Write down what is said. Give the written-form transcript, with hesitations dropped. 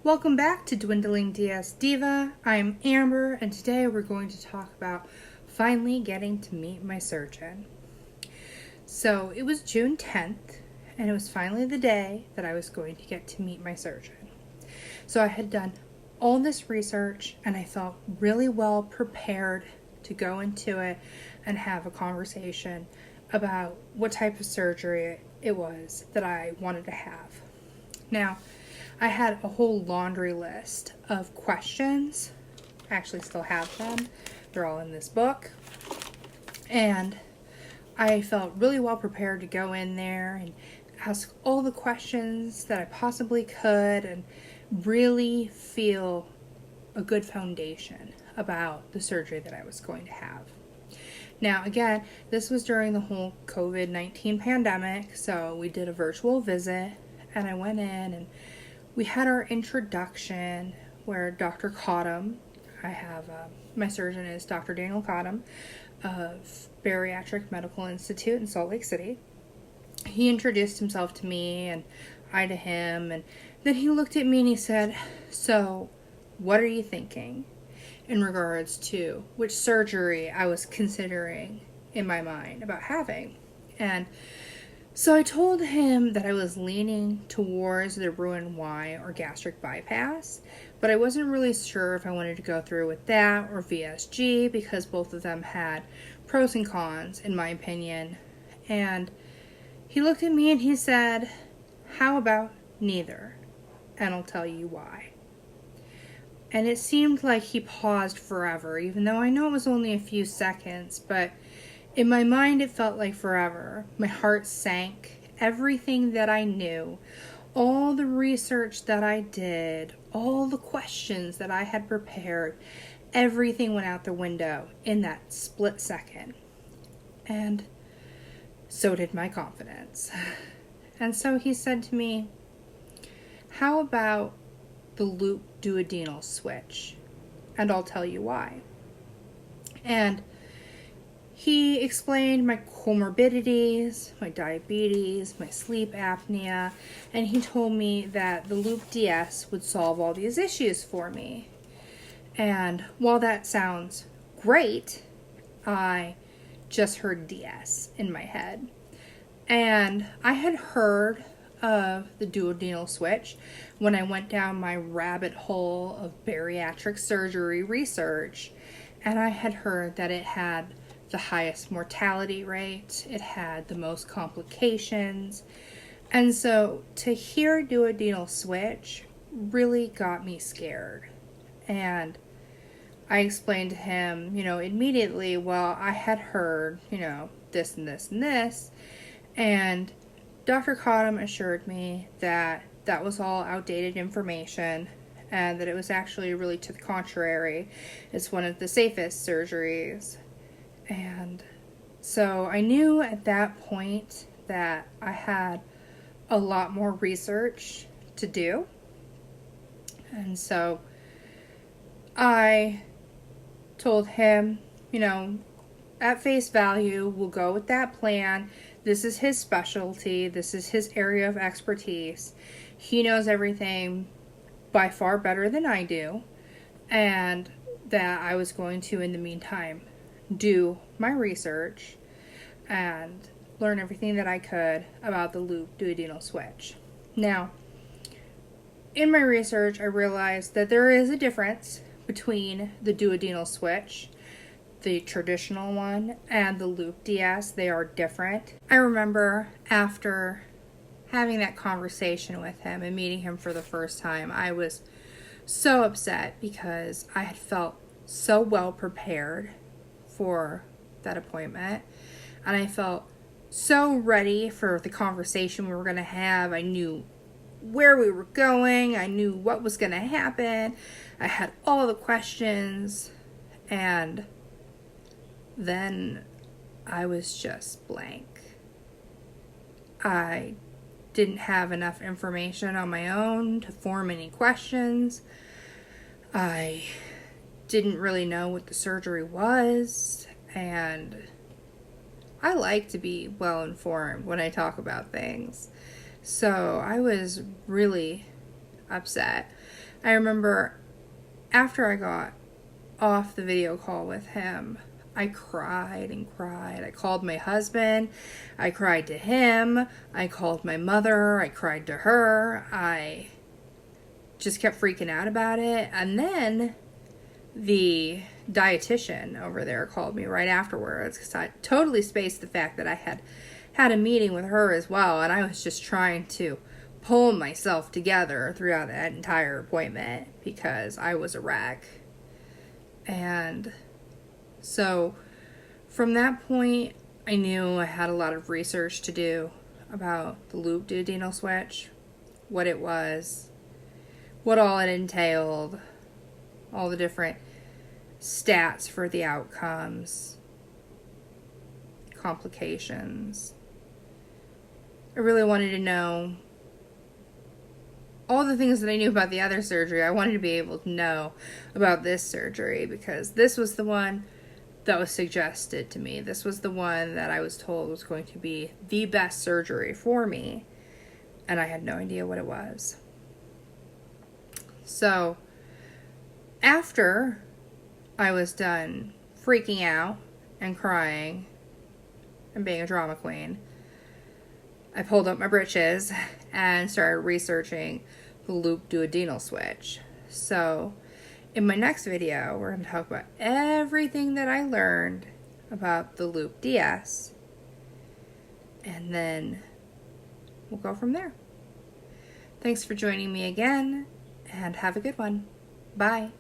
Welcome back to Dwindling DS Diva. I'm Amber, and today we're going to talk about finally getting to meet my surgeon. So it was June 10th, and it was finally the day that I was going to get to meet my surgeon. So I had done all this research, and I felt really well prepared to go into it and have a conversation about what type of surgery it was that I wanted to have. Now, I had a whole laundry list of questions. I actually still have them. They're all in this book. And I felt really well prepared to go in there and ask all the questions that I possibly could and really feel a good foundation about the surgery that I was going to have. Now, again, this was during the whole COVID-19 pandemic, so we did a virtual visit, and I went in and we had our introduction where Dr. Cottam, my surgeon is Dr. Daniel Cottam of Bariatric Medical Institute in Salt Lake City. He introduced himself to me and I to him, and then he looked at me and he said, "So, what are you thinking in regards to which surgery I was considering in my mind about having?" And so I told him that I was leaning towards the Roux-en-Y or gastric bypass, but I wasn't really sure if I wanted to go through with that or VSG because both of them had pros and cons, in my opinion. And he looked at me and he said, "How about neither? And I'll tell you why." And it seemed like he paused forever, even though I know it was only a few seconds, but in my mind, it felt like forever. My heart sank. Everything that I knew, all the research that I did, all the questions that I had prepared, everything went out the window in that split second. And so did my confidence. And so he said to me, "How about the loop duodenal switch? And I'll tell you why." And he explained my comorbidities, my diabetes, my sleep apnea, and he told me that the Loop DS would solve all these issues for me. And while that sounds great, I just heard DS in my head. And I had heard of the duodenal switch when I went down my rabbit hole of bariatric surgery research, and I had heard that it had the highest mortality rate, it had the most complications, and so to hear duodenal switch really got me scared. And I explained to him, immediately, well, I had heard, this and this and this, and Dr. Cottam assured me that that was all outdated information and that it was actually really to the contrary. It's one of the safest surgeries. And so I knew at that point that I had a lot more research to do. And so I told him, at face value, we'll go with that plan. This is his specialty. This is his area of expertise. He knows everything by far better than I do. And that I was going to, in the meantime, do my research and learn everything that I could about the loop duodenal switch. Now, in my research, I realized that there is a difference between the duodenal switch, the traditional one, and the loop DS. They are different. I remember after having that conversation with him and meeting him for the first time, I was so upset because I had felt so well prepared for that appointment, and I felt so ready for the conversation we were going to have. I knew where we were going. I knew what was going to happen. I had all the questions, and then I was just blank. I didn't have enough information on my own to form any questions. I didn't really know what the surgery was, and I like to be well informed when I talk about things. So I was really upset. I remember after I got off the video call with him, I cried and cried. I called my husband. I cried to him. I called my mother. I cried to her. I just kept freaking out about it. And then the dietitian over there called me right afterwards because I totally spaced the fact that I had a meeting with her as well. And I was just trying to pull myself together throughout that entire appointment because I was a wreck. And so from that point, I knew I had a lot of research to do about the loop duodenal switch, what it was, what all it entailed, all the different stats for the outcomes, complications. I really wanted to know all the things that I knew about the other surgery. I wanted to be able to know about this surgery because this was the one that was suggested to me. This was the one that I was told was going to be the best surgery for me, and I had no idea what it was. So after I was done freaking out and crying and being a drama queen, I pulled up my britches and started researching the loop duodenal switch. So in my next video, we're going to talk about everything that I learned about the loop DS, and then we'll go from there. Thanks for joining me again, and have a good one. Bye.